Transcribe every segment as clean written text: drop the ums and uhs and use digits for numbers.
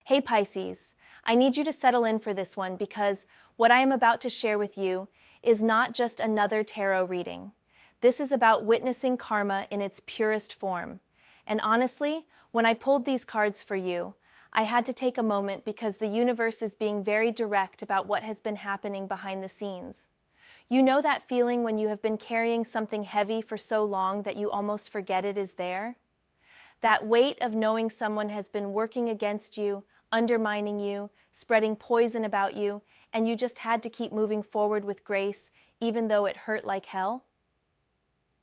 Hey Pisces, I need you to settle in for this one because what I am about to share with you is not just another tarot reading. This is about witnessing karma in its purest form. And honestly, when I pulled these cards for you, I had to take a moment because the universe is being very direct about what has been happening behind the scenes. You know that feeling when you have been carrying something heavy for so long that you almost forget it is there? That weight of knowing someone has been working against you, undermining you, spreading poison about you, and you just had to keep moving forward with grace, even though it hurt like hell?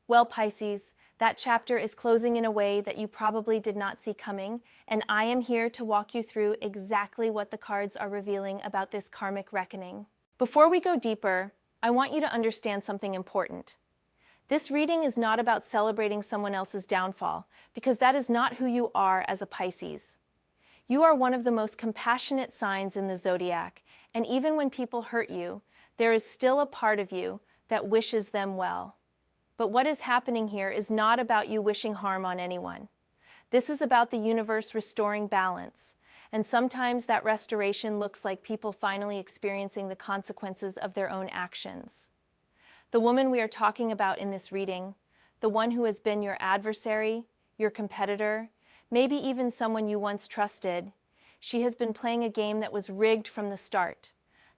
Well, Pisces, that chapter is closing in a way that you probably did not see coming, and I am here to walk you through exactly what the cards are revealing about this karmic reckoning. Before we go deeper, I want you to understand something important. This reading is not about celebrating someone else's downfall, because that is not who you are as a Pisces. You are one of the most compassionate signs in the zodiac, and even when people hurt you, there is still a part of you that wishes them well. But what is happening here is not about you wishing harm on anyone. This is about the universe restoring balance, and sometimes that restoration looks like people finally experiencing the consequences of their own actions. The woman we are talking about in this reading, the one who has been your adversary, your competitor, maybe even someone you once trusted, she has been playing a game that was rigged from the start.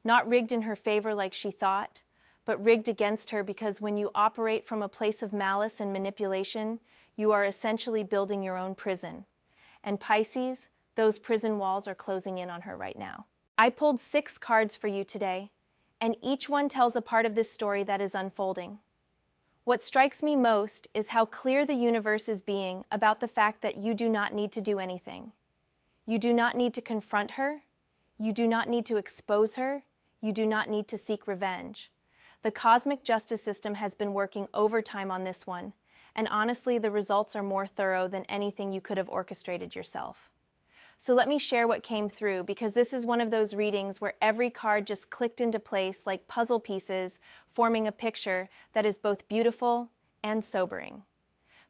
Not rigged in her favor like she thought, but rigged against her because when you operate from a place of malice and manipulation, you are essentially building your own prison. And Pisces, those prison walls are closing in on her right now. I pulled 6 cards for you today, and each one tells a part of this story that is unfolding. What strikes me most is how clear the universe is being about the fact that you do not need to do anything. You do not need to confront her. You do not need to expose her. You do not need to seek revenge. The cosmic justice system has been working overtime on this one, and honestly, the results are more thorough than anything you could have orchestrated yourself. So let me share what came through, because this is one of those readings where every card just clicked into place like puzzle pieces, forming a picture that is both beautiful and sobering.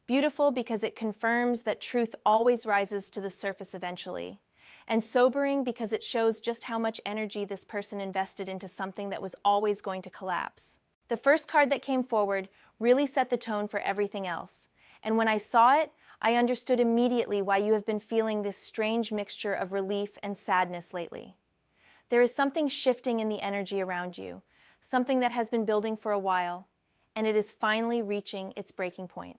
Beautiful because it confirms that truth always rises to the surface eventually, and sobering because it shows just how much energy this person invested into something that was always going to collapse. The first card that came forward really set the tone for everything else, and when I saw it, I understood immediately why you have been feeling this strange mixture of relief and sadness lately. There is something shifting in the energy around you, something that has been building for a while, and it is finally reaching its breaking point.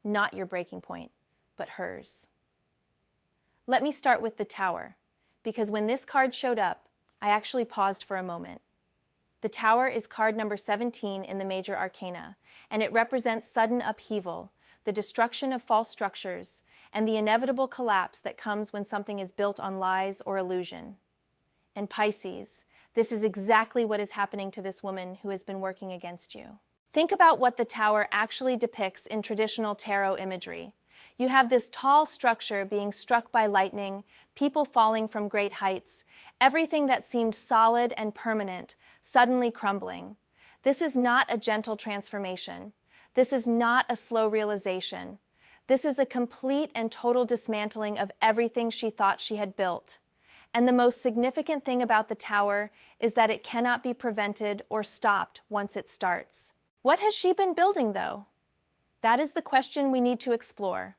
Not your breaking point, but hers. Let me start with the Tower, because when this card showed up, I actually paused for a moment. The Tower is card number 17 in the Major Arcana, and it represents sudden upheaval, the destruction of false structures, and the inevitable collapse that comes when something is built on lies or illusion. And Pisces, this is exactly what is happening to this woman who has been working against you. Think about what the Tower actually depicts in traditional tarot imagery. You have this tall structure being struck by lightning, people falling from great heights, everything that seemed solid and permanent, suddenly crumbling. This is not a gentle transformation. This is not a slow realization. This is a complete and total dismantling of everything she thought she had built. And the most significant thing about the Tower is that it cannot be prevented or stopped once it starts. What has she been building, though? That is the question we need to explore.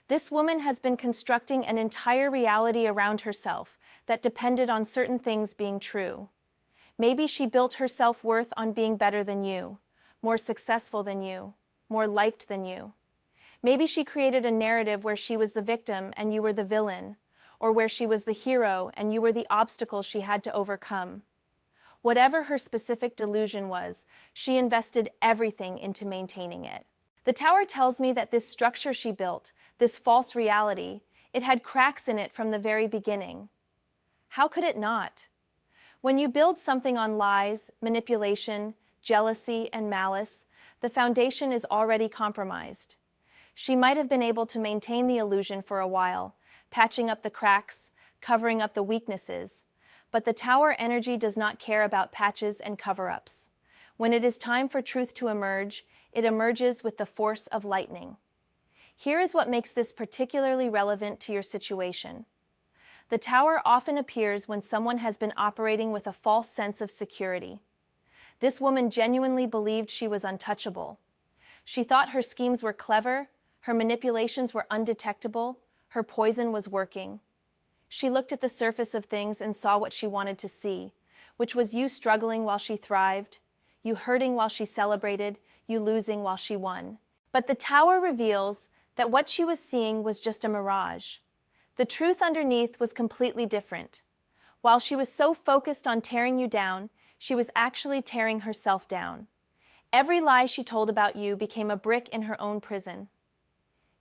This woman has been constructing an entire reality around herself that depended on certain things being true. Maybe she built her self-worth on being better than you, more successful than you, more liked than you. Maybe she created a narrative where she was the victim and you were the villain, or where she was the hero and you were the obstacle she had to overcome. Whatever her specific delusion was, she invested everything into maintaining it. The Tower tells me that this structure she built, this false reality, it had cracks in it from the very beginning. How could it not? When you build something on lies, manipulation, jealousy, and malice, the foundation is already compromised. She might have been able to maintain the illusion for a while, patching up the cracks, covering up the weaknesses, but the Tower energy does not care about patches and cover-ups. When it is time for truth to emerge, it emerges with the force of lightning. Here is what makes this particularly relevant to your situation. The Tower often appears when someone has been operating with a false sense of security. This woman genuinely believed she was untouchable. She thought her schemes were clever, her manipulations were undetectable, her poison was working. She looked at the surface of things and saw what she wanted to see, which was you struggling while she thrived, you hurting while she celebrated, you losing while she won. But the Tower reveals that what she was seeing was just a mirage. The truth underneath was completely different. While she was so focused on tearing you down, she was actually tearing herself down. Every lie she told about you became a brick in her own prison.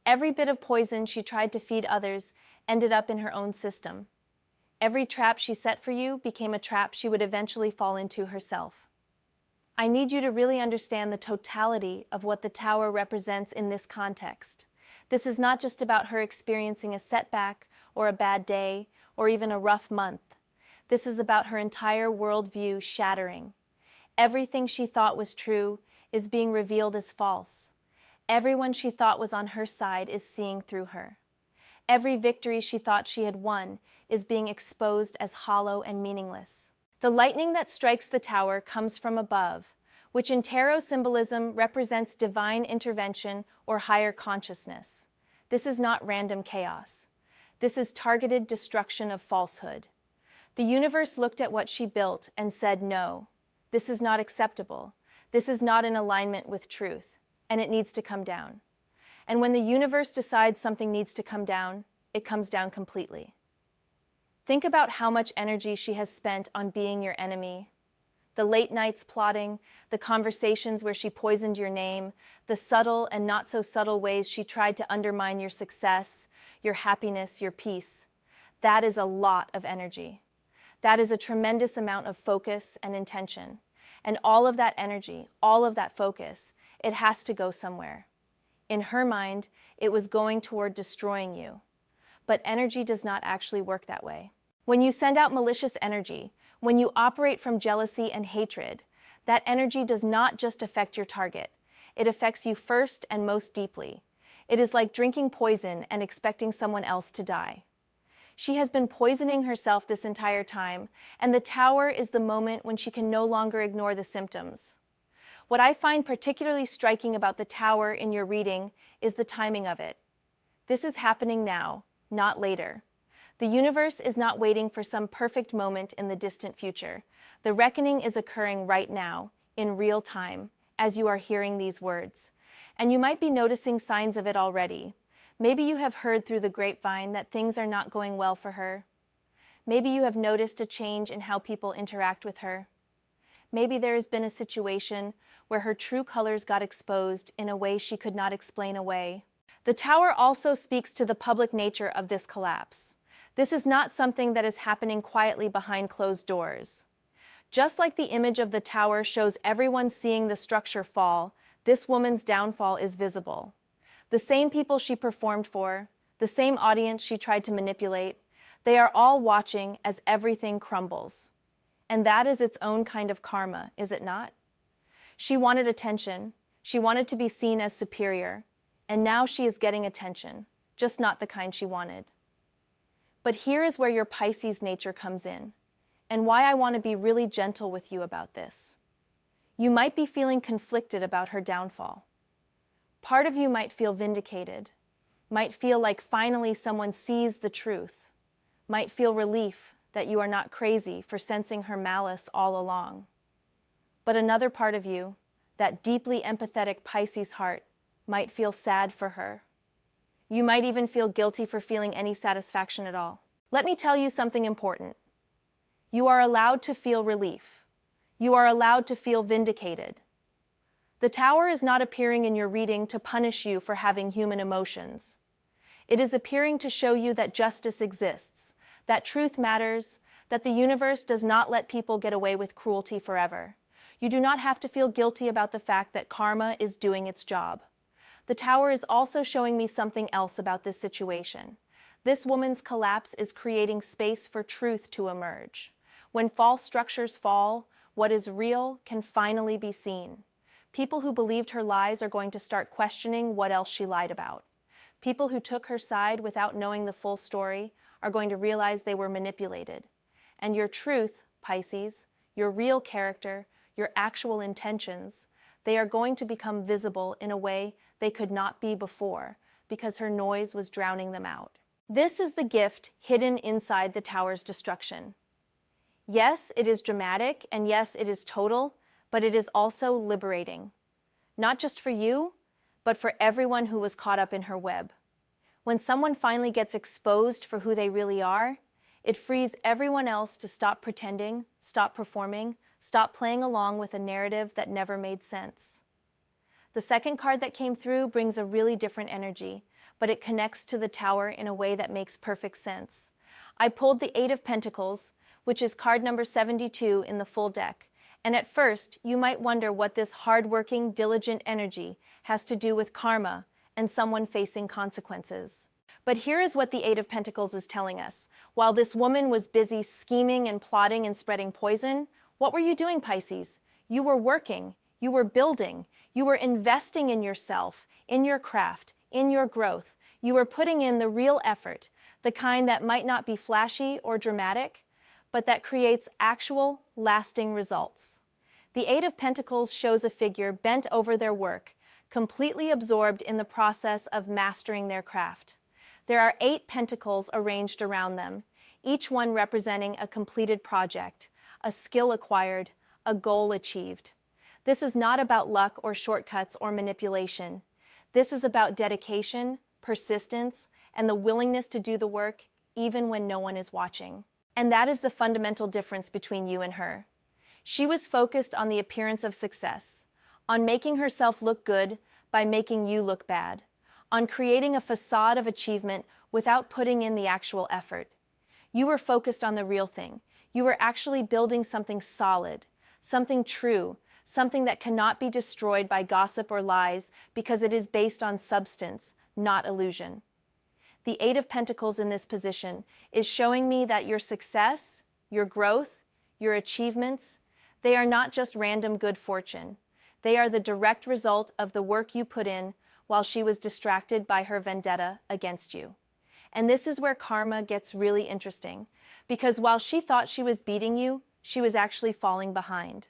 Every bit of poison she tried to feed others ended up in her own system. Every trap she set for you became a trap she would eventually fall into herself. I need you to really understand the totality of what the Tower represents in this context. This is not just about her experiencing a setback or a bad day or even a rough month. This is about her entire worldview shattering. Everything she thought was true is being revealed as false. Everyone she thought was on her side is seeing through her. Every victory she thought she had won is being exposed as hollow and meaningless. The lightning that strikes the Tower comes from above, which in tarot symbolism represents divine intervention or higher consciousness. This is not random chaos. This is targeted destruction of falsehood. The universe looked at what she built and said, no, this is not acceptable. This is not in alignment with truth, and it needs to come down. And when the universe decides something needs to come down, it comes down completely. Think about how much energy she has spent on being your enemy. The late nights plotting, the conversations where she poisoned your name, the subtle and not so subtle ways she tried to undermine your success, your happiness, your peace. That is a lot of energy. That is a tremendous amount of focus and intention. And all of that energy, all of that focus, it has to go somewhere. In her mind, it was going toward destroying you. But energy does not actually work that way. When you send out malicious energy, when you operate from jealousy and hatred, that energy does not just affect your target. It affects you first and most deeply. It is like drinking poison and expecting someone else to die. She has been poisoning herself this entire time, and the Tower is the moment when she can no longer ignore the symptoms. What I find particularly striking about the Tower in your reading is the timing of it. This is happening now, not later. The universe is not waiting for some perfect moment in the distant future. The reckoning is occurring right now, in real time, as you are hearing these words. And you might be noticing signs of it already. Maybe you have heard through the grapevine that things are not going well for her. Maybe you have noticed a change in how people interact with her. Maybe there has been a situation where her true colors got exposed in a way she could not explain away. The Tower also speaks to the public nature of this collapse. This is not something that is happening quietly behind closed doors. Just like the image of the Tower shows everyone seeing the structure fall, this woman's downfall is visible. The same people she performed for, the same audience she tried to manipulate, they are all watching as everything crumbles. And that is its own kind of karma, is it not? She wanted attention, she wanted to be seen as superior, and now she is getting attention, just not the kind she wanted. But here is where your Pisces nature comes in, and why I want to be really gentle with you about this. You might be feeling conflicted about her downfall. Part of you might feel vindicated, might feel like finally someone sees the truth, might feel relief that you are not crazy for sensing her malice all along. But another part of you, that deeply empathetic Pisces heart, might feel sad for her. You might even feel guilty for feeling any satisfaction at all. Let me tell you something important. You are allowed to feel relief. You are allowed to feel vindicated. The Tower is not appearing in your reading to punish you for having human emotions. It is appearing to show you that justice exists, that truth matters, that the universe does not let people get away with cruelty forever. You do not have to feel guilty about the fact that karma is doing its job. The Tower is also showing me something else about this situation. This woman's collapse is creating space for truth to emerge. When false structures fall, what is real can finally be seen. People who believed her lies are going to start questioning what else she lied about. People who took her side without knowing the full story are going to realize they were manipulated. And your truth, Pisces, your real character, your actual intentions, they are going to become visible in a way they could not be before, because her noise was drowning them out. This is the gift hidden inside the tower's destruction. Yes, it is dramatic, and yes, it is total, but it is also liberating. Not just for you, but for everyone who was caught up in her web. When someone finally gets exposed for who they really are, it frees everyone else to stop pretending, stop performing, stop playing along with a narrative that never made sense. The second card that came through brings a really different energy, but it connects to the tower in a way that makes perfect sense. I pulled the Eight of Pentacles, which is card number 72 in the full deck. And at first, you might wonder what this hardworking, diligent energy has to do with karma and someone facing consequences. But here is what the Eight of Pentacles is telling us. While this woman was busy scheming and plotting and spreading poison, what were you doing, Pisces? You were working, you were building, you were investing in yourself, in your craft, in your growth. You were putting in the real effort, the kind that might not be flashy or dramatic, but that creates actual, lasting results. The Eight of Pentacles shows a figure bent over their work, completely absorbed in the process of mastering their craft. There are 8 pentacles arranged around them, each one representing a completed project, a skill acquired, a goal achieved. This is not about luck or shortcuts or manipulation. This is about dedication, persistence, and the willingness to do the work even when no one is watching. And that is the fundamental difference between you and her. She was focused on the appearance of success, on making herself look good by making you look bad, on creating a facade of achievement without putting in the actual effort. You were focused on the real thing. You were actually building something solid, something true, something that cannot be destroyed by gossip or lies because it is based on substance, not illusion. The Eight of Pentacles in this position is showing me that your success, your growth, your achievements, they are not just random good fortune. They are the direct result of the work you put in while she was distracted by her vendetta against you. And this is where karma gets really interesting, because while she thought she was beating you, she was actually falling behind.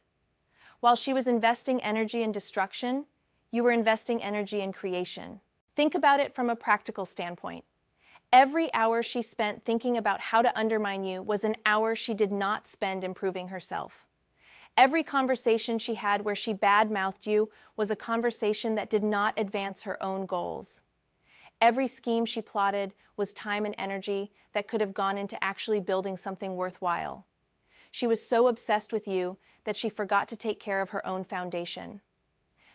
While she was investing energy in destruction, you were investing energy in creation. Think about it from a practical standpoint. Every hour she spent thinking about how to undermine you was an hour she did not spend improving herself. Every conversation she had where she bad-mouthed you was a conversation that did not advance her own goals. Every scheme she plotted was time and energy that could have gone into actually building something worthwhile. She was so obsessed with you that she forgot to take care of her own foundation.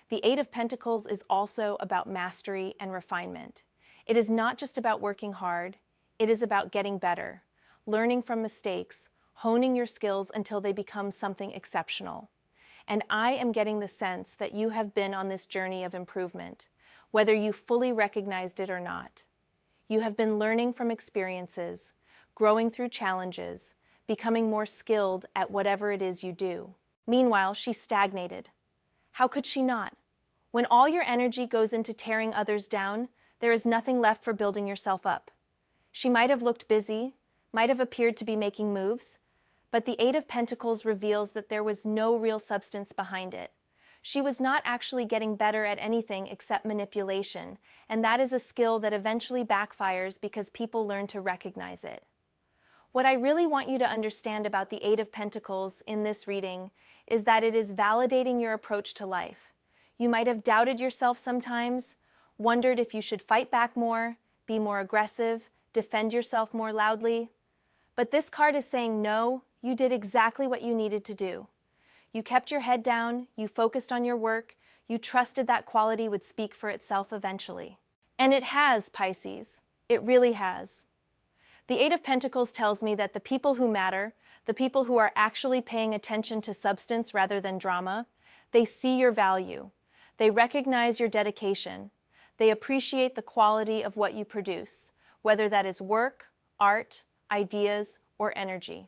The Eight of Pentacles is also about mastery and refinement. It is not just about working hard, it is about getting better, learning from mistakes, honing your skills until they become something exceptional. And I am getting the sense that you have been on this journey of improvement, whether you fully recognized it or not. You have been learning from experiences, growing through challenges, becoming more skilled at whatever it is you do. Meanwhile, she stagnated. How could she not? When all your energy goes into tearing others down, there is nothing left for building yourself up. She might have looked busy, might have appeared to be making moves, but the Eight of Pentacles reveals that there was no real substance behind it. She was not actually getting better at anything except manipulation, and that is a skill that eventually backfires because people learn to recognize it. What I really want you to understand about the Eight of Pentacles in this reading is that it is validating your approach to life. You might have doubted yourself sometimes, wondered if you should fight back more, be more aggressive, defend yourself more loudly. But this card is saying no, you did exactly what you needed to do. You kept your head down, you focused on your work, you trusted that quality would speak for itself eventually. And it has, Pisces. It really has. The Eight of Pentacles tells me that the people who matter, the people who are actually paying attention to substance rather than drama, they see your value. They recognize your dedication. They appreciate the quality of what you produce, whether that is work, art, ideas, or energy.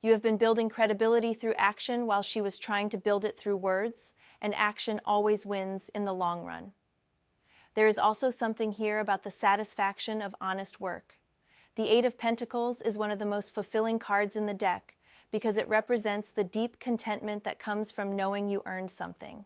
You have been building credibility through action while she was trying to build it through words, and action always wins in the long run. There is also something here about the satisfaction of honest work. The Eight of Pentacles is one of the most fulfilling cards in the deck because it represents the deep contentment that comes from knowing you earned something.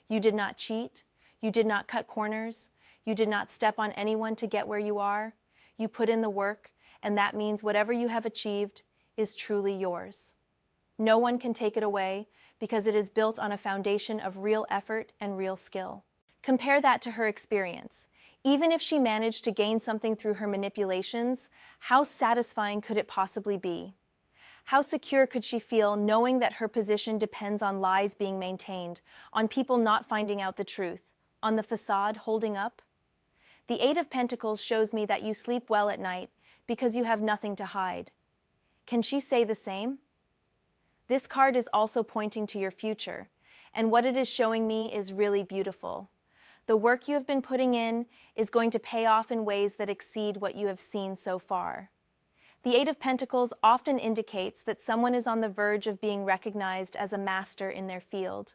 You did not cheat, you did not cut corners, you did not step on anyone to get where you are. You put in the work, and that means whatever you have achieved is truly yours. No one can take it away because it is built on a foundation of real effort and real skill. Compare that to her experience. Even if she managed to gain something through her manipulations, how satisfying could it possibly be? How secure could she feel knowing that her position depends on lies being maintained, on people not finding out the truth, on the facade holding up? The Eight of Pentacles shows me that you sleep well at night because you have nothing to hide. Can she say the same? This card is also pointing to your future, and what it is showing me is really beautiful. The work you have been putting in is going to pay off in ways that exceed what you have seen so far. The Eight of Pentacles often indicates that someone is on the verge of being recognized as a master in their field,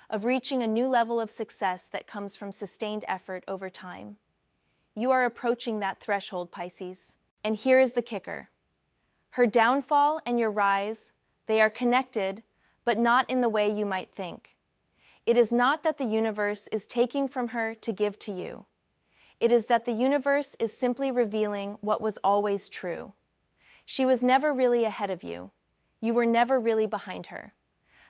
of reaching a new level of success that comes from sustained effort over time. You are approaching that threshold, Pisces. And here is the kicker. Her downfall and your rise, they are connected, but not in the way you might think. It is not that the universe is taking from her to give to you. It is that the universe is simply revealing what was always true. She was never really ahead of you. You were never really behind her.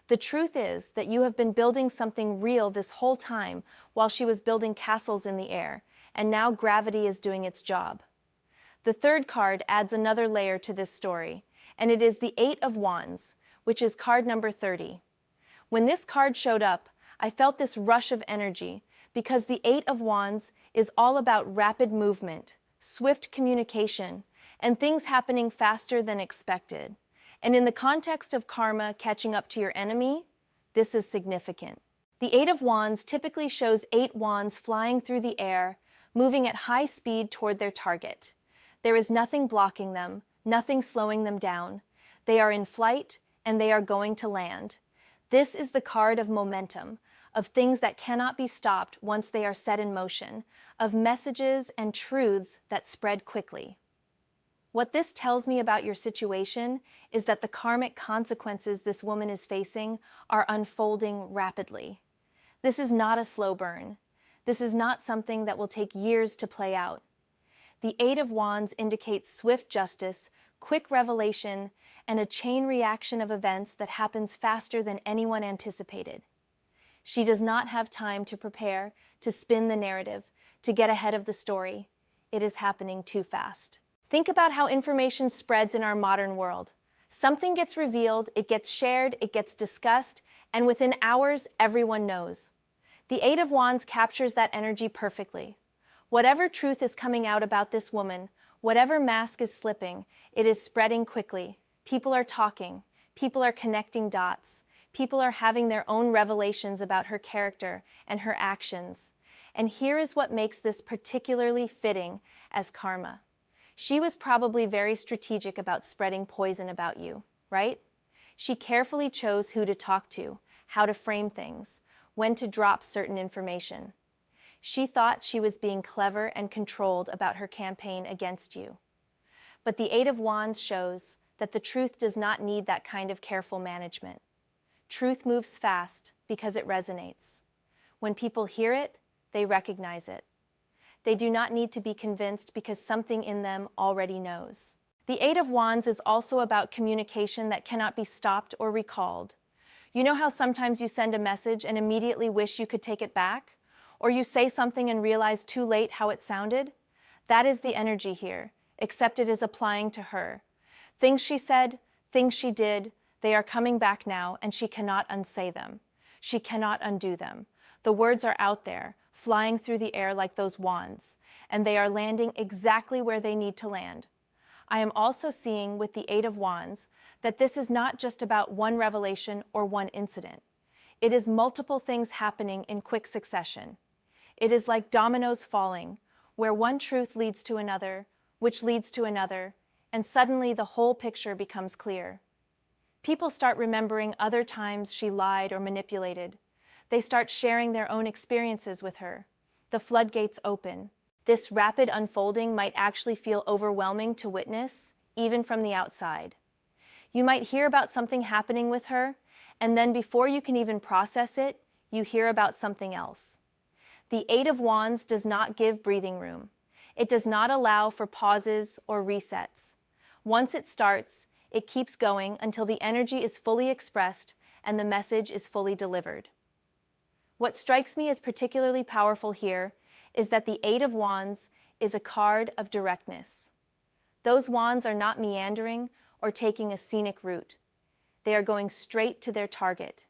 The truth is that you have been building something real this whole time while she was building castles in the air, and now gravity is doing its job. The third card adds another layer to this story, and it is the Eight of Wands, which is card number 30. When this card showed up, I felt this rush of energy because the Eight of Wands is all about rapid movement, swift communication, and things happening faster than expected. And in the context of karma catching up to your enemy, this is significant. The Eight of Wands typically shows 8 wands flying through the air, moving at high speed toward their target. There is nothing blocking them, nothing slowing them down. They are in flight, and they are going to land. This is the card of momentum, of things that cannot be stopped once they are set in motion, of messages and truths that spread quickly. What this tells me about your situation is that the karmic consequences this woman is facing are unfolding rapidly. This is not a slow burn. This is not something that will take years to play out. The Eight of Wands indicates swift justice, quick revelation, and a chain reaction of events that happens faster than anyone anticipated. She does not have time to prepare, to spin the narrative, to get ahead of the story. It is happening too fast. Think about how information spreads in our modern world. Something gets revealed, it gets shared, it gets discussed, and within hours, everyone knows. The Eight of Wands captures that energy perfectly. Whatever truth is coming out about this woman, whatever mask is slipping, it is spreading quickly. People are talking. People are connecting dots. People are having their own revelations about her character and her actions. And here is what makes this particularly fitting as karma. She was probably very strategic about spreading poison about you, right? She carefully chose who to talk to, how to frame things, when to drop certain information. She thought she was being clever and controlled about her campaign against you. But the Eight of Wands shows that the truth does not need that kind of careful management. Truth moves fast because it resonates. When people hear it, they recognize it. They do not need to be convinced because something in them already knows. The Eight of Wands is also about communication that cannot be stopped or recalled. You know how sometimes you send a message and immediately wish you could take it back? Or you say something and realize too late how it sounded? That is the energy here, except it is applying to her. Things she said, things she did, they are coming back now, and she cannot unsay them. She cannot undo them. The words are out there, flying through the air like those wands, and they are landing exactly where they need to land. I am also seeing with the Eight of Wands that this is not just about one revelation or one incident. It is multiple things happening in quick succession. It is like dominoes falling, where one truth leads to another, which leads to another, and suddenly the whole picture becomes clear. People start remembering other times she lied or manipulated. They start sharing their own experiences with her. The floodgates open. This rapid unfolding might actually feel overwhelming to witness, even from the outside. You might hear about something happening with her, and then before you can even process it, you hear about something else. The Eight of Wands does not give breathing room. It does not allow for pauses or resets. Once it starts, it keeps going until the energy is fully expressed and the message is fully delivered. What strikes me as particularly powerful here is that the Eight of Wands is a card of directness. Those wands are not meandering or taking a scenic route. They are going straight to their target.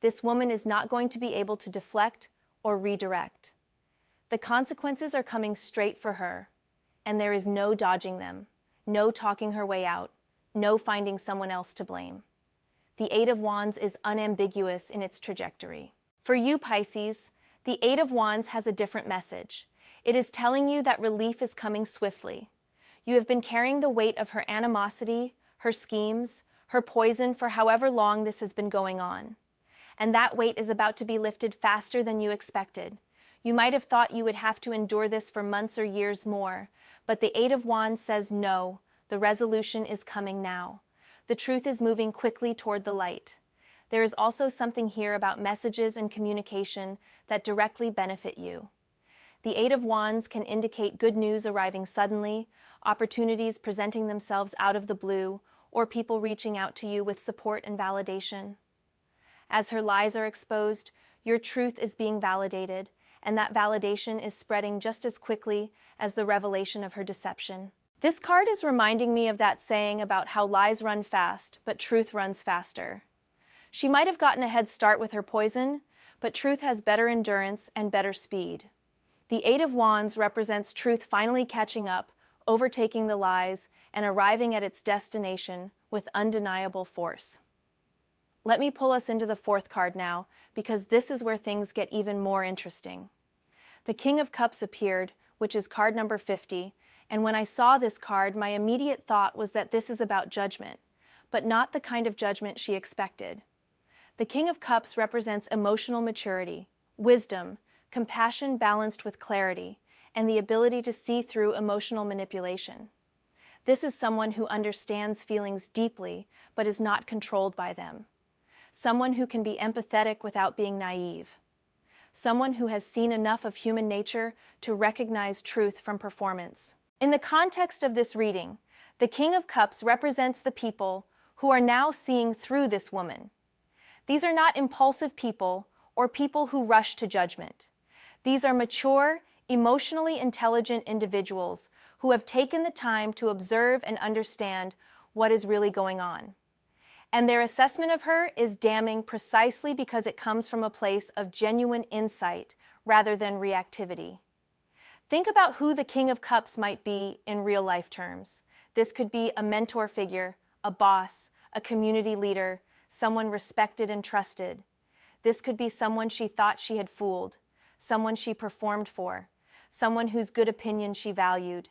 This woman is not going to be able to deflect or redirect. The consequences are coming straight for her, and there is no dodging them, no talking her way out, no finding someone else to blame. The Eight of Wands is unambiguous in its trajectory. For you, Pisces, the Eight of Wands has a different message. It is telling you that relief is coming swiftly. You have been carrying the weight of her animosity, her schemes, her poison for however long this has been going on. And that weight is about to be lifted faster than you expected. You might have thought you would have to endure this for months or years more, but the Eight of Wands says no, the resolution is coming now. The truth is moving quickly toward the light. There is also something here about messages and communication that directly benefit you. The Eight of Wands can indicate good news arriving suddenly, opportunities presenting themselves out of the blue, or people reaching out to you with support and validation. As her lies are exposed, your truth is being validated, and that validation is spreading just as quickly as the revelation of her deception. This card is reminding me of that saying about how lies run fast, but truth runs faster. She might have gotten a head start with her poison, but truth has better endurance and better speed. The Eight of Wands represents truth finally catching up, overtaking the lies, and arriving at its destination with undeniable force. Let me pull us into the fourth card now, because this is where things get even more interesting. The King of Cups appeared, which is card number 50, and when I saw this card, my immediate thought was that this is about judgment, but not the kind of judgment she expected. The King of Cups represents emotional maturity, wisdom, compassion balanced with clarity, and the ability to see through emotional manipulation. This is someone who understands feelings deeply, but is not controlled by them. Someone who can be empathetic without being naive. Someone who has seen enough of human nature to recognize truth from performance. In the context of this reading, the King of Cups represents the people who are now seeing through this woman. These are not impulsive people or people who rush to judgment. These are mature, emotionally intelligent individuals who have taken the time to observe and understand what is really going on. And their assessment of her is damning precisely because it comes from a place of genuine insight rather than reactivity. Think about who the King of Cups might be in real-life terms. This could be a mentor figure, a boss, a community leader, someone respected and trusted. This could be someone she thought she had fooled, someone she performed for, someone whose good opinion she valued.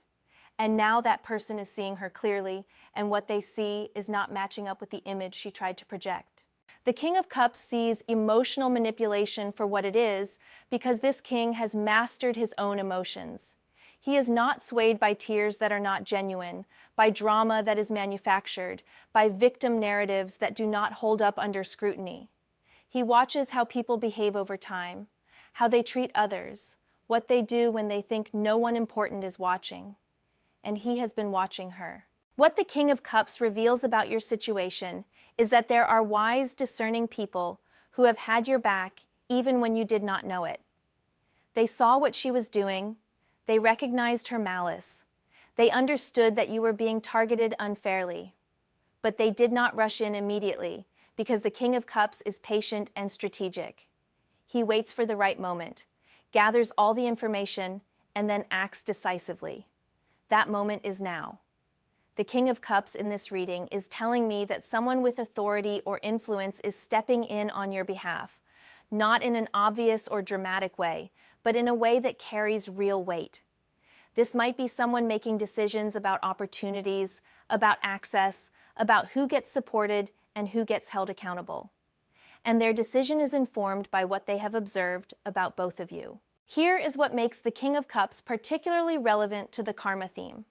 And now that person is seeing her clearly, and what they see is not matching up with the image she tried to project. The King of Cups sees emotional manipulation for what it is because this king has mastered his own emotions. He is not swayed by tears that are not genuine, by drama that is manufactured, by victim narratives that do not hold up under scrutiny. He watches how people behave over time, how they treat others, what they do when they think no one important is watching. And he has been watching her. What the King of Cups reveals about your situation is that there are wise, discerning people who have had your back even when you did not know it. They saw what she was doing. They recognized her malice. They understood that you were being targeted unfairly. But they did not rush in immediately because the King of Cups is patient and strategic. He waits for the right moment, gathers all the information, and then acts decisively. That moment is now. The King of Cups in this reading is telling me that someone with authority or influence is stepping in on your behalf, not in an obvious or dramatic way, but in a way that carries real weight. This might be someone making decisions about opportunities, about access, about who gets supported and who gets held accountable. And their decision is informed by what they have observed about both of you. Here is what makes the King of Cups particularly relevant to the karma theme.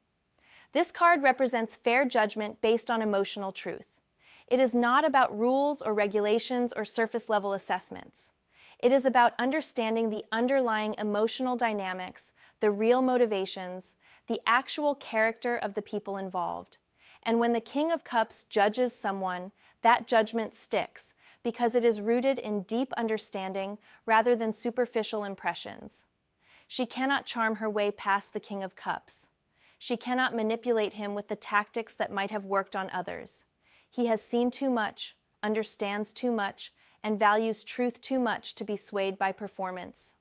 This card represents fair judgment based on emotional truth. It is not about rules or regulations or surface-level assessments. It is about understanding the underlying emotional dynamics, the real motivations, the actual character of the people involved. And when the King of Cups judges someone, that judgment sticks because it is rooted in deep understanding rather than superficial impressions. She cannot charm her way past the King of Cups. She cannot manipulate him with the tactics that might have worked on others. He has seen too much, understands too much, and values truth too much to be swayed by performance.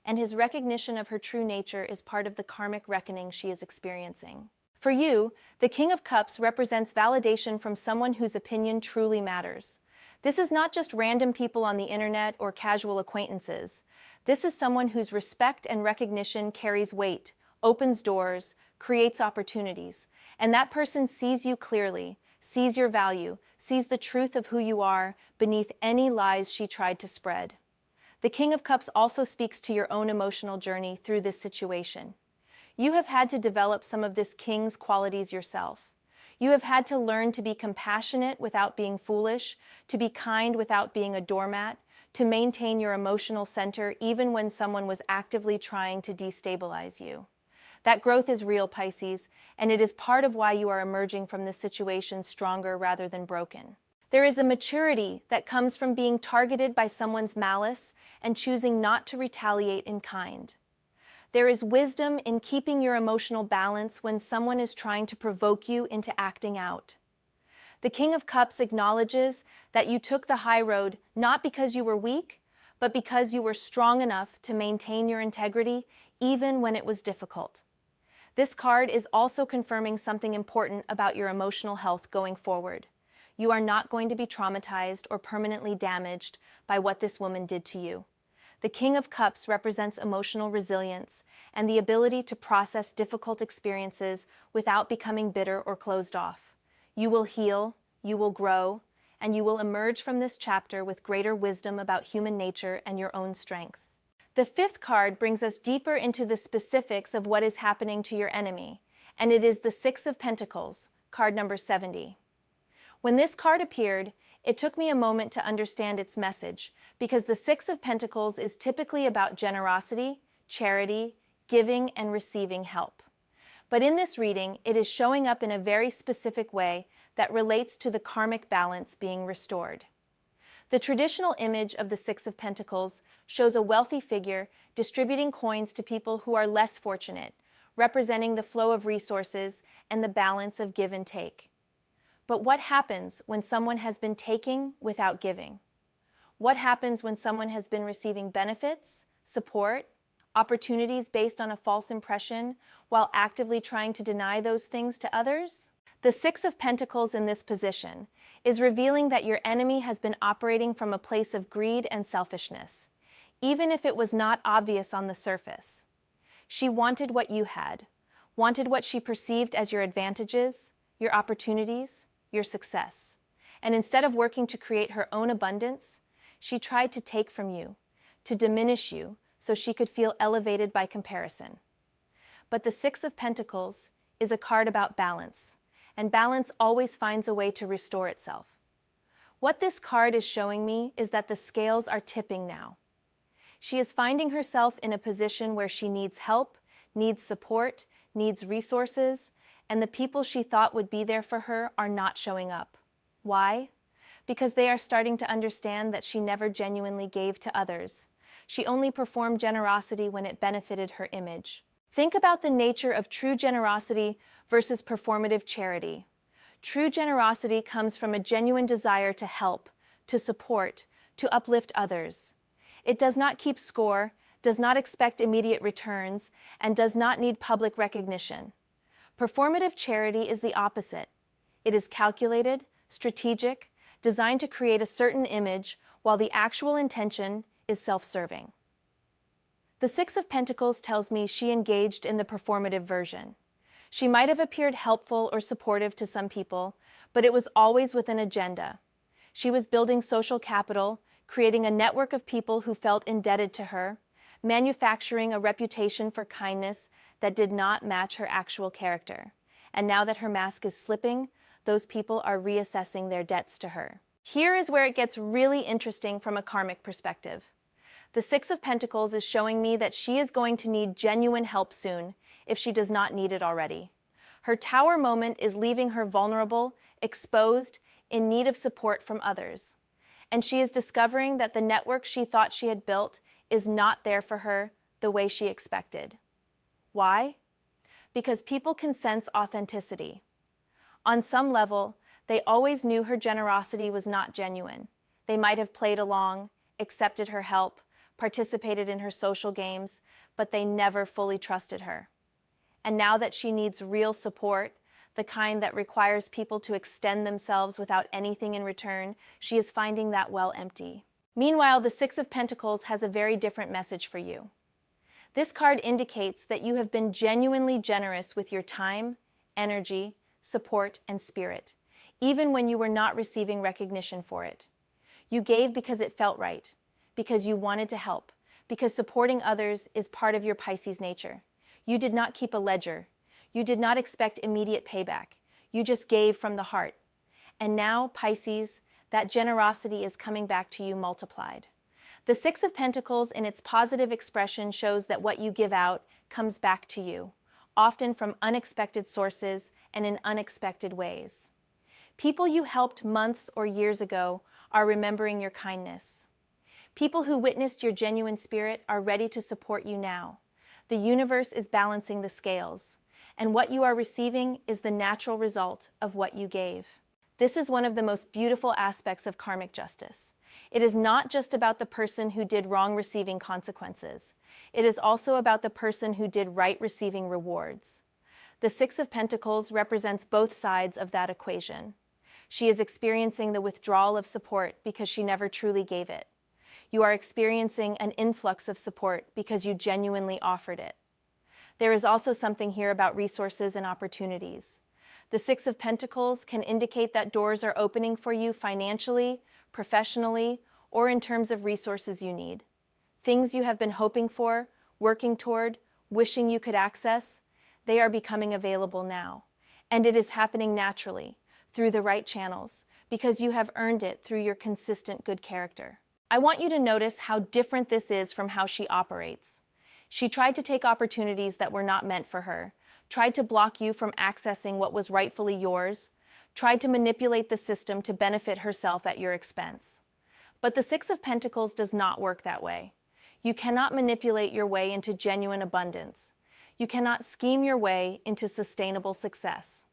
And his recognition of her true nature is part of the karmic reckoning she is experiencing. For you, the King of Cups represents validation from someone whose opinion truly matters. This is not just random people on the internet or casual acquaintances. This is someone whose respect and recognition carries weight, opens doors, creates opportunities, and that person sees you clearly, sees your value, sees the truth of who you are beneath any lies she tried to spread. The King of Cups also speaks to your own emotional journey through this situation. You have had to develop some of this king's qualities yourself. You have had to learn to be compassionate without being foolish, to be kind without being a doormat, to maintain your emotional center even when someone was actively trying to destabilize you. That growth is real, Pisces, and it is part of why you are emerging from this situation stronger rather than broken. There is a maturity that comes from being targeted by someone's malice and choosing not to retaliate in kind. There is wisdom in keeping your emotional balance when someone is trying to provoke you into acting out. The King of Cups acknowledges that you took the high road not because you were weak, but because you were strong enough to maintain your integrity even when it was difficult. This card is also confirming something important about your emotional health going forward. You are not going to be traumatized or permanently damaged by what this woman did to you. The King of Cups represents emotional resilience and the ability to process difficult experiences without becoming bitter or closed off. You will heal, you will grow, and you will emerge from this chapter with greater wisdom about human nature and your own strength. The fifth card brings us deeper into the specifics of what is happening to your enemy, and it is the Six of Pentacles, card number 70. When this card appeared, it took me a moment to understand its message, because the Six of Pentacles is typically about generosity, charity, giving, and receiving help. But in this reading, it is showing up in a very specific way that relates to the karmic balance being restored. The traditional image of the Six of Pentacles shows a wealthy figure distributing coins to people who are less fortunate, representing the flow of resources and the balance of give and take. But what happens when someone has been taking without giving? What happens when someone has been receiving benefits, support, opportunities based on a false impression while actively trying to deny those things to others? The Six of Pentacles in this position is revealing that your enemy has been operating from a place of greed and selfishness, even if it was not obvious on the surface. She wanted what you had, wanted what she perceived as your advantages, your opportunities, your success. And instead of working to create her own abundance, she tried to take from you, to diminish you, so she could feel elevated by comparison. But the Six of Pentacles is a card about balance, and balance always finds a way to restore itself. What this card is showing me is that the scales are tipping now. She is finding herself in a position where she needs help, needs support, needs resources, and the people she thought would be there for her are not showing up. Why? Because they are starting to understand that she never genuinely gave to others. She only performed generosity when it benefited her image. Think about the nature of true generosity versus performative charity. True generosity comes from a genuine desire to help, to support, to uplift others. It does not keep score, does not expect immediate returns, and does not need public recognition. Performative charity is the opposite. It is calculated, strategic, designed to create a certain image, while the actual intention is self-serving. The Six of Pentacles tells me she engaged in the performative version. She might have appeared helpful or supportive to some people, but it was always with an agenda. She was building social capital, creating a network of people who felt indebted to her, manufacturing a reputation for kindness that did not match her actual character. And now that her mask is slipping, those people are reassessing their debts to her. Here is where it gets really interesting from a karmic perspective. The Six of Pentacles is showing me that she is going to need genuine help soon, if she does not need it already. Her Tower moment is leaving her vulnerable, exposed, in need of support from others. And she is discovering that the network she thought she had built is not there for her the way she expected. Why? Because people can sense authenticity. On some level, they always knew her generosity was not genuine. They might have played along, accepted her help, participated in her social games, but they never fully trusted her. And now that she needs real support, the kind that requires people to extend themselves without anything in return, she is finding that well empty. Meanwhile, the Six of Pentacles has a very different message for you. This card indicates that you have been genuinely generous with your time, energy, support, and spirit, even when you were not receiving recognition for it. You gave because it felt right, because you wanted to help, because supporting others is part of your Pisces nature. You did not keep a ledger. You did not expect immediate payback. You just gave from the heart. And now, Pisces, that generosity is coming back to you multiplied. The Six of Pentacles in its positive expression shows that what you give out comes back to you, often from unexpected sources and in unexpected ways. People you helped months or years ago are remembering your kindness. People who witnessed your genuine spirit are ready to support you now. The universe is balancing the scales, and what you are receiving is the natural result of what you gave. This is one of the most beautiful aspects of karmic justice. It is not just about the person who did wrong receiving consequences. It is also about the person who did right receiving rewards. The Six of Pentacles represents both sides of that equation. She is experiencing the withdrawal of support because she never truly gave it. You are experiencing an influx of support because you genuinely offered it. There is also something here about resources and opportunities. The Six of Pentacles can indicate that doors are opening for you financially, professionally, or in terms of resources you need. Things you have been hoping for, working toward, wishing you could access, they are becoming available now. And it is happening naturally, through the right channels, because you have earned it through your consistent good character. I want you to notice how different this is from how she operates. She tried to take opportunities that were not meant for her, tried to block you from accessing what was rightfully yours, tried to manipulate the system to benefit herself at your expense. But the Six of Pentacles does not work that way. You cannot manipulate your way into genuine abundance. You cannot scheme your way into sustainable success.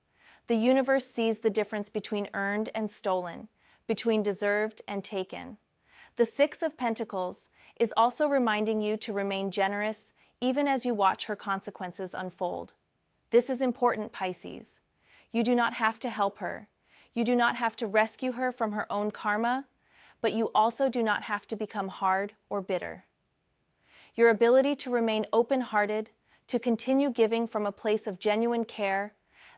The universe sees the difference between earned and stolen, between deserved and taken. The Six of Pentacles is also reminding you to remain generous even as you watch her consequences unfold. This is important, Pisces. You do not have to help her. You do not have to rescue her from her own karma, but you also do not have to become hard or bitter. Your ability to remain open-hearted, to continue giving from a place of genuine care,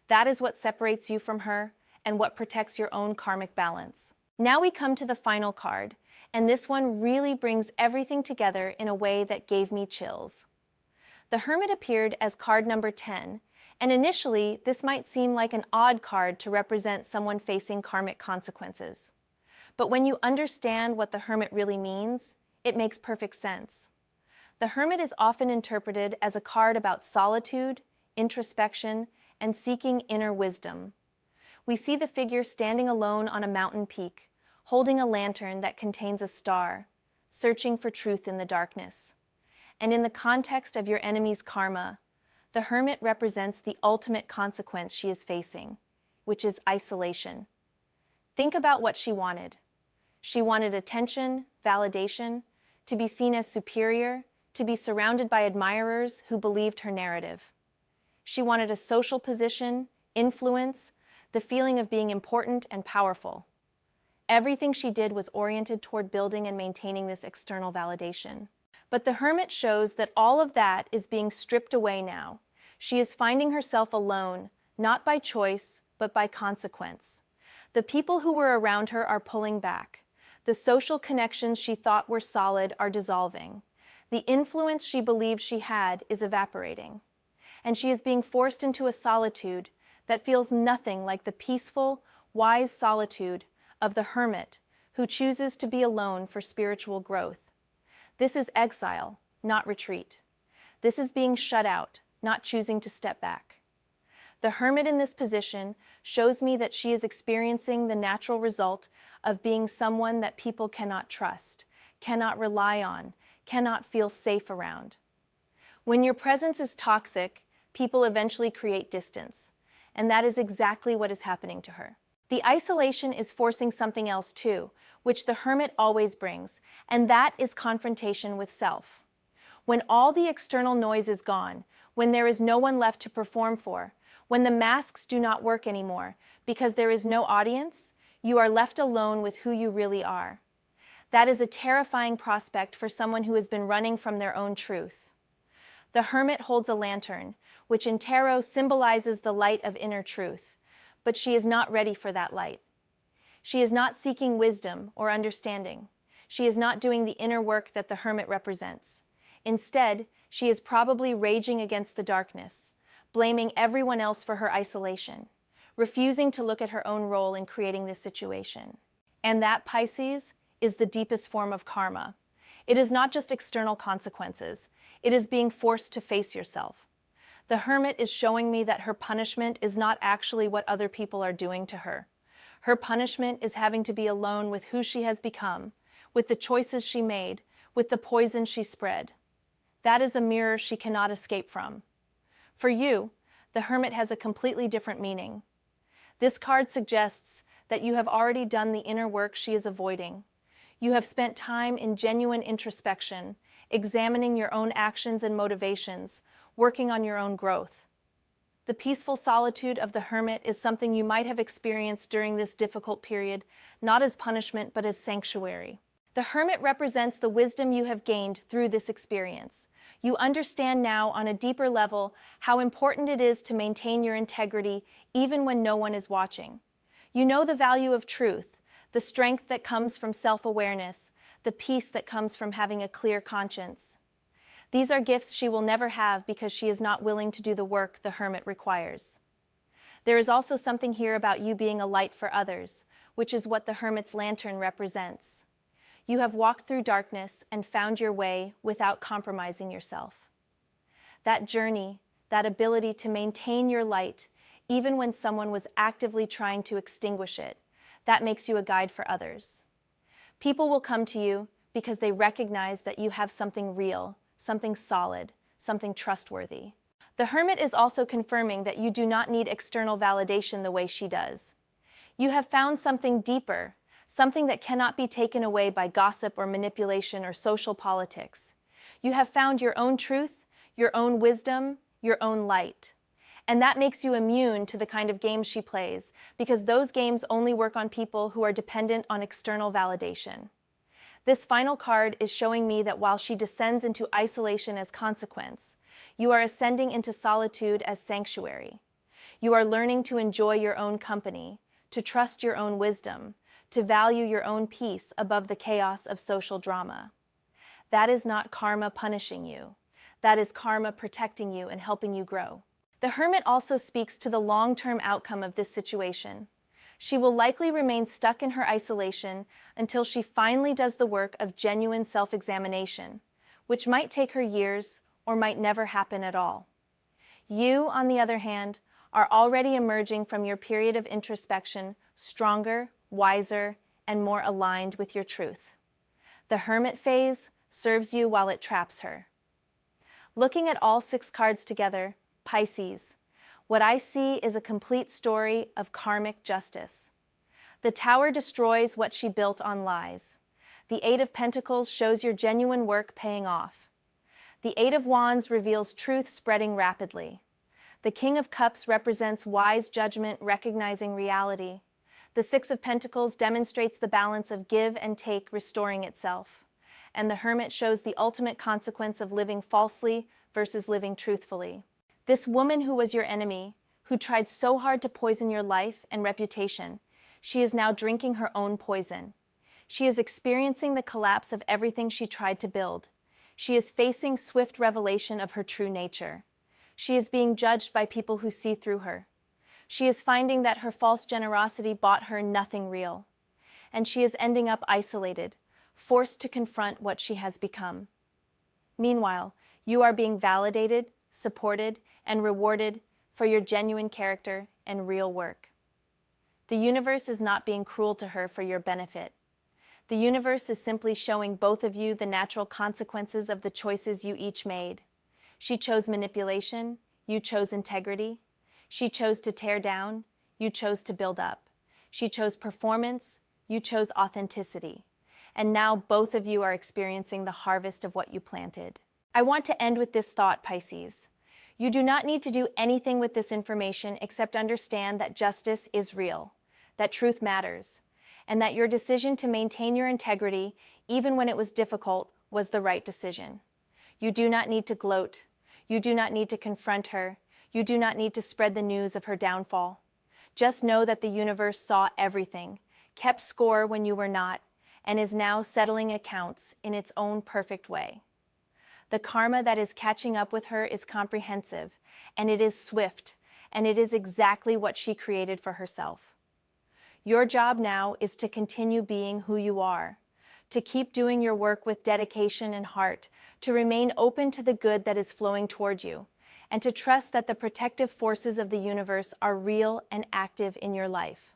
that is what separates you from her and what protects your own karmic balance. Now we come to the final card, and this one really brings everything together in a way that gave me chills. The Hermit appeared as card number 10, and initially this might seem like an odd card to represent someone facing karmic consequences. But when you understand what the Hermit really means, it makes perfect sense. The Hermit is often interpreted as a card about solitude, introspection, and seeking inner wisdom. We see the figure standing alone on a mountain peak, holding a lantern that contains a star, searching for truth in the darkness. And in the context of your enemy's karma, the Hermit represents the ultimate consequence she is facing, which is isolation. Think about what she wanted. She wanted attention, validation, to be seen as superior, to be surrounded by admirers who believed her narrative. She wanted a social position, influence, the feeling of being important and powerful. Everything she did was oriented toward building and maintaining this external validation. But the Hermit shows that all of that is being stripped away now. She is finding herself alone, not by choice, but by consequence. The people who were around her are pulling back. The social connections she thought were solid are dissolving. The influence she believed she had is evaporating, and she is being forced into a solitude that feels nothing like the peaceful, wise solitude of the hermit who chooses to be alone for spiritual growth. This is exile, not retreat. This is being shut out, not choosing to step back. The hermit in this position shows me that she is experiencing the natural result of being someone that people cannot trust, cannot rely on, cannot feel safe around. When your presence is toxic, people eventually create distance, and that is exactly what is happening to her. The isolation is forcing something else too, which the hermit always brings, and that is confrontation with self. When all the external noise is gone, when there is no one left to perform for, when the masks do not work anymore because there is no audience, you are left alone with who you really are. That is a terrifying prospect for someone who has been running from their own truth. The hermit holds a lantern, which in tarot symbolizes the light of inner truth, but she is not ready for that light. She is not seeking wisdom or understanding. She is not doing the inner work that the hermit represents. Instead, she is probably raging against the darkness, blaming everyone else for her isolation, refusing to look at her own role in creating this situation. And that, Pisces, is the deepest form of karma. It is not just external consequences. It is being forced to face yourself. The hermit is showing me that her punishment is not actually what other people are doing to her. Her punishment is having to be alone with who she has become, with the choices she made, with the poison she spread. That is a mirror she cannot escape from. For you, the hermit has a completely different meaning. This card suggests that you have already done the inner work she is avoiding. You have spent time in genuine introspection, examining your own actions and motivations, working on your own growth. The peaceful solitude of the hermit is something you might have experienced during this difficult period, not as punishment but as sanctuary. The hermit represents the wisdom you have gained through this experience. You understand now on a deeper level how important it is to maintain your integrity even when no one is watching. You know the value of truth, the strength that comes from self-awareness, the peace that comes from having a clear conscience. These are gifts she will never have because she is not willing to do the work the hermit requires. There is also something here about you being a light for others, which is what the hermit's lantern represents. You have walked through darkness and found your way without compromising yourself. That journey, that ability to maintain your light, even when someone was actively trying to extinguish it, that makes you a guide for others. People will come to you because they recognize that you have something real, something solid, something trustworthy. The hermit is also confirming that you do not need external validation the way she does. You have found something deeper, something that cannot be taken away by gossip or manipulation or social politics. You have found your own truth, your own wisdom, your own light. And that makes you immune to the kind of games she plays, because those games only work on people who are dependent on external validation. This final card is showing me that while she descends into isolation as consequence, you are ascending into solitude as sanctuary. You are learning to enjoy your own company, to trust your own wisdom, to value your own peace above the chaos of social drama. That is not karma punishing you. That is karma protecting you and helping you grow. The hermit also speaks to the long-term outcome of this situation. She will likely remain stuck in her isolation until she finally does the work of genuine self-examination, which might take her years or might never happen at all. You, on the other hand, are already emerging from your period of introspection stronger, wiser, and more aligned with your truth. The hermit phase serves you while it traps her. Looking at all 6 cards together, Pisces, what I see is a complete story of karmic justice. The Tower destroys what she built on lies. The 8 of Pentacles shows your genuine work paying off. The 8 of Wands reveals truth spreading rapidly. The King of Cups represents wise judgment recognizing reality. The 6 of Pentacles demonstrates the balance of give and take restoring itself. And the Hermit shows the ultimate consequence of living falsely versus living truthfully. This woman who was your enemy, who tried so hard to poison your life and reputation, she is now drinking her own poison. She is experiencing the collapse of everything she tried to build. She is facing swift revelation of her true nature. She is being judged by people who see through her. She is finding that her false generosity bought her nothing real. And she is ending up isolated, forced to confront what she has become. Meanwhile, you are being validated, supported, and rewarded for your genuine character and real work. The universe is not being cruel to her for your benefit. The universe is simply showing both of you the natural consequences of the choices you each made. She chose manipulation, you chose integrity. She chose to tear down, you chose to build up. She chose performance, you chose authenticity. And now both of you are experiencing the harvest of what you planted. I want to end with this thought, Pisces. You do not need to do anything with this information except understand that justice is real, that truth matters, and that your decision to maintain your integrity, even when it was difficult, was the right decision. You do not need to gloat. You do not need to confront her. You do not need to spread the news of her downfall. Just know that the universe saw everything, kept score when you were not, and is now settling accounts in its own perfect way. The karma that is catching up with her is comprehensive, and it is swift, and it is exactly what she created for herself. Your job now is to continue being who you are, to keep doing your work with dedication and heart, to remain open to the good that is flowing toward you, and to trust that the protective forces of the universe are real and active in your life.